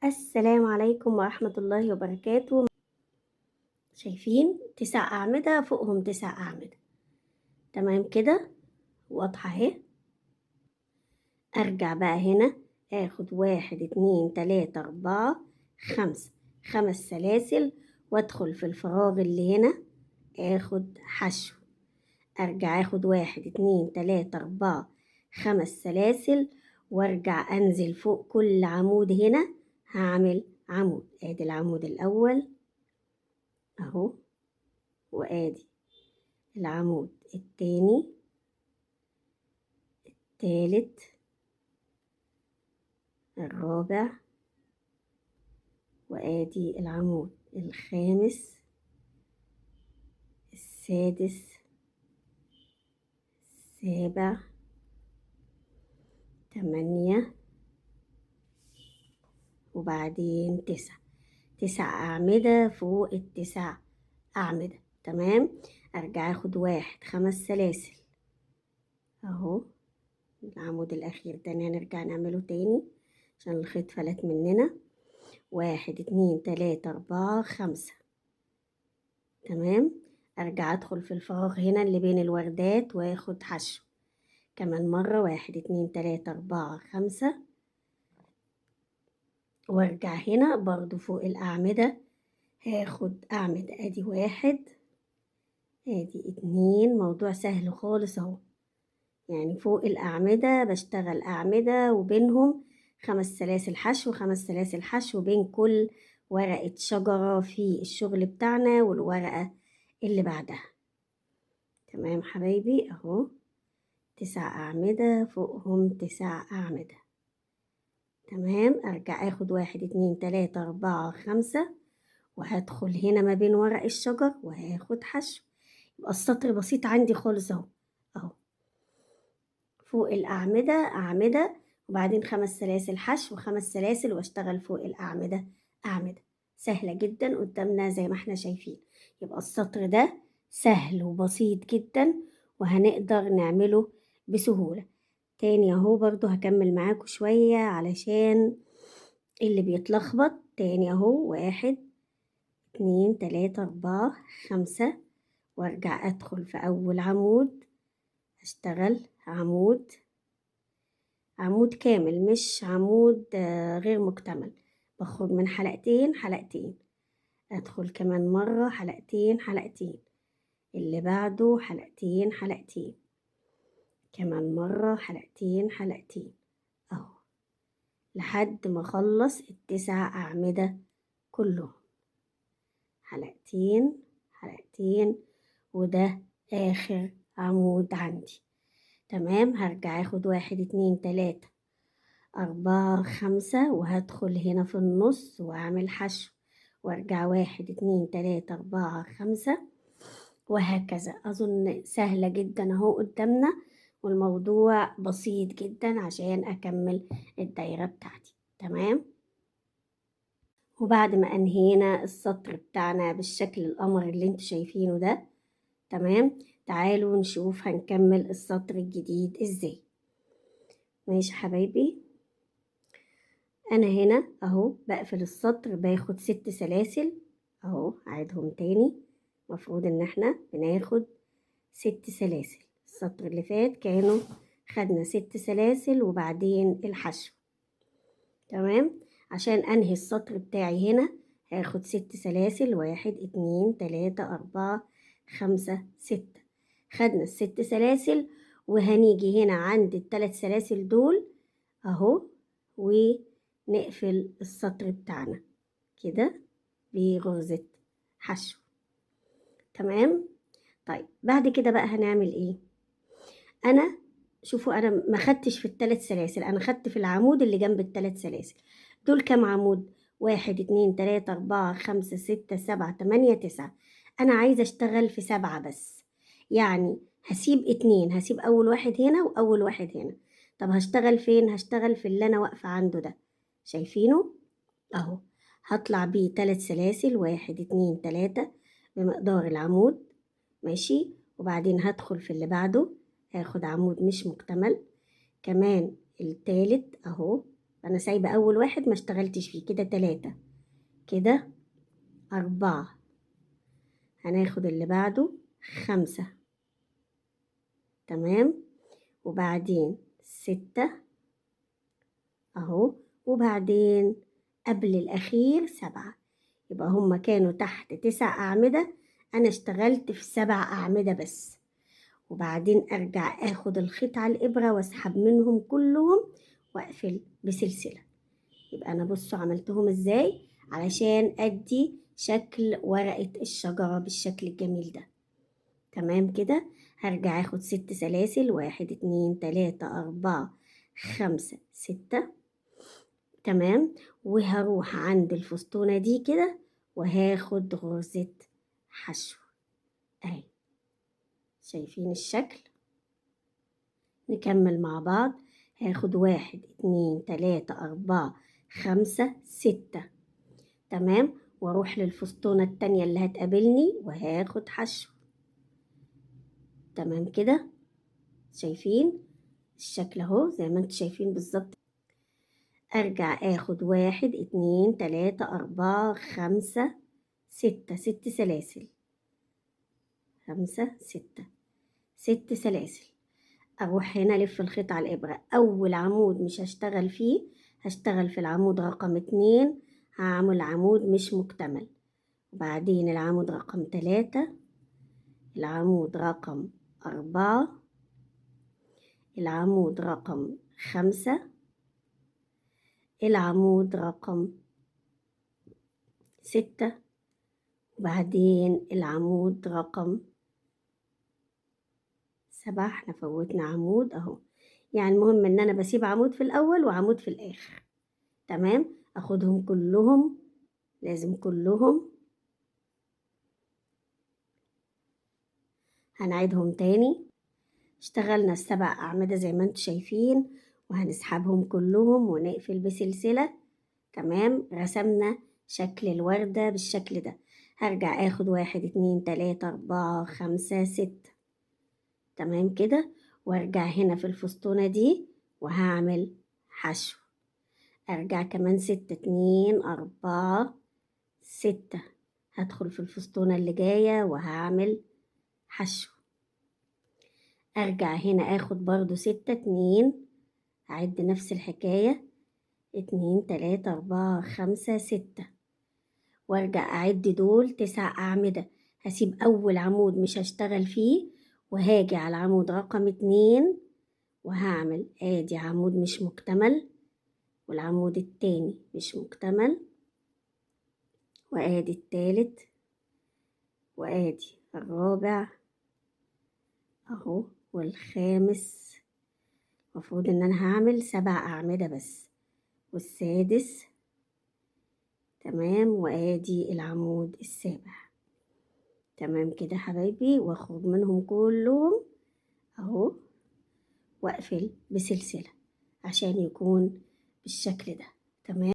السلام عليكم ورحمة الله وبركاته. شايفين 9 أعمدة فوقهم 9 أعمدة. تمام كده، واضحة اهي. أرجع بقى هنا آخد 1 2 3 4 5 5 سلاسل، وأدخل في الفراغ اللي هنا آخد حشو. أرجع آخد 1 2 3 4 5 سلاسل، وأرجع أنزل فوق كل عمود هنا هعمل عمود. آدي العمود الأول أهو، وآدي العمود التاني، التالت، الرابع، وآدي العمود الخامس، السادس، السابع، 8، وبعدين 9. 9 أعمدة فوق ال9 أعمدة. تمام. أرجع أخد 1 5 سلاسل أهو. العمود الأخير ده هنرجع نعمله تاني عشان الخيط فلت مننا. 1 2 3 4 5. تمام. أرجع أدخل في الفراغ هنا اللي بين الوردات وآخد حشو كمان مرة. 1 2 3 4 5، وارجع هنا برضو فوق الأعمدة هاخد أعمدة. أدي 1 أدي 2. موضوع سهل خالص أهو، يعني فوق الأعمدة بشتغل أعمدة وبينهم 5 سلاسل حشو، 5 سلاسل حشو بين كل ورقة شجرة في الشغل بتاعنا والورقة اللي بعدها. تمام حبايبي اهو. 9 أعمدة فوقهم 9 أعمدة. تمام. أرجع أخد 1 2 3 4 5، وهدخل هنا ما بين ورق الشجر وهاخد حشو. يبقى السطر بسيط عندي خالص اهو. اهو فوق الأعمدة أعمدة، وبعدين 5 سلاسل حشو، 5 سلاسل، واشتغل فوق الأعمدة أعمدة. سهلة جدا قدامنا زي ما احنا شايفين. يبقى السطر ده سهل وبسيط جدا وهنقدر نعمله بسهولة. تاني اهو، برضو هكمل معاكم شوية علشان اللي بيتلخبط. تاني اهو، 1 2 3 4 5، وارجع ادخل في اول عمود اشتغل عمود. عمود كامل مش عمود غير مكتمل. بخرج من حلقتين حلقتين، ادخل كمان مرة حلقتين حلقتين، اللي بعده حلقتين حلقتين، كمان مرة حلقتين حلقتين اهو، لحد ما اخلص ال9 أعمدة كلهم. حلقتين حلقتين، وده اخر عمود عندي. تمام. هرجع اخد 1 2 3 4 5، وهدخل هنا في النص واعمل حشو، وارجع 1 2 3 4 5، وهكذا. اظن سهلة جدا اهو قدامنا، والموضوع بسيط جدا عشان اكمل الدايرة بتاعتي. تمام. وبعد ما انهينا السطر بتاعنا بالشكل القمر اللي انتوا شايفينه ده، تمام، تعالوا نشوف هنكمل السطر الجديد ازاي. ماشي حبايبي. انا هنا اهو بقفل السطر، باخد 6 سلاسل اهو. عيدهم تاني. مفروض ان احنا بناخد 6 سلاسل. السطر اللي فات كانوا خدنا 6 سلاسل وبعدين الحشو. تمام. عشان انهي السطر بتاعي هنا هاخد 6 سلاسل. 1 2 3 4 5 6. خدنا ال6 سلاسل، وهنيجي هنا عند ال3 سلاسل دول اهو، ونقفل السطر بتاعنا كده بغرزة حشو. تمام. طيب بعد كده بقى هنعمل ايه؟ انا شوفوا، انا ما خدتش في ال3 سلاسل، انا خدت في العمود اللي جنب ال3 سلاسل. دول كام عمود؟ 1 2 3 4 5 6 7 8 9. انا عايزة اشتغل في 7 بس، يعني هسيب 2، هسيب اول واحد هنا واول واحد هنا. طب هشتغل فين؟ هشتغل في اللي انا واقفة عنده ده، شايفينه اهو. هطلع بيه 3 سلاسل، 1 2 3 بمقدار العمود. ماشي. وبعدين هدخل في اللي بعده، هاخد عمود مش مكتمل كمان التالت اهو أنا سايبة أول واحد ما اشتغلتش فيه، كده 3، كده 4، هناخد اللي بعده 5، تمام، وبعدين 6 أهو، وبعدين قبل الأخير 7. يبقى هما كانوا تحت 9 أعمدة، أنا اشتغلت في 7 أعمدة بس. وبعدين أرجع أخد الخيط على الإبرة وأسحب منهم كلهم وأقفل بسلسلة. يبقى أنا بصوا عملتهم إزاي علشان أدي شكل ورقة الشجرة بالشكل الجميل ده. تمام كده. هرجع أخد 6 سلاسل، 1 2 3 4 5 6، تمام، وهروح عند الفستونة دي كده وهاخد غرزة حشو اهي. شايفين الشكل؟ نكمل مع بعض. هاخد 1 2 3 4 5 6، تمام، واروح للفستونة التانية اللي هتقابلني وهاخد حشو. تمام كده. شايفين الشكل اهو زي ما انتوا شايفين بالظبط. ارجع اخد 1 2 3 4 5 6، 6 سلاسل، 5 6، 6 سلاسل. اروح هنا الف الخيط على الابرة. اول عمود مش هشتغل فيه، هشتغل في العمود رقم 2، هعمل عمود مش مكتمل، وبعدين العمود رقم 3، العمود رقم 4، العمود رقم 5، العمود رقم 6، وبعدين العمود رقم 7. احنا فوتنا عمود اهو، يعني المهم ان انا بسيب عمود في الاول وعمود في الاخر، تمام. اخدهم كلهم، لازم كلهم. هنعيدهم تاني. اشتغلنا ال7 أعمدة زي ما انتوا شايفين، وهنسحبهم كلهم ونقفل بسلسلة، تمام. رسمنا شكل الوردة بالشكل ده. هرجع اخد 1 2 3 4 5 6، تمام كده، وارجع هنا في الفستونة دي وهعمل حشو. ارجع كمان 6 2 4 6، هدخل في الفستونة اللي جاية وهعمل حشو. ارجع هنا اخد برضو 6 2، اعد نفس الحكاية 2 3 4 5 6، وارجع اعد دول 9 اعمدة. هسيب اول عمود مش هشتغل فيه وهاجي على العمود رقم 2 وهعمل ادي عمود مش مكتمل، والعمود التاني مش مكتمل، وادي التالت، وادي الرابع اهو، والخامس. مفروض ان انا هعمل 7 اعمدة بس، والسادس، تمام، وادي العمود السابع. تمام كده حبايبي، واخرج منهم كلهم اهو واقفل بسلسلة عشان يكون بالشكل ده، تمام.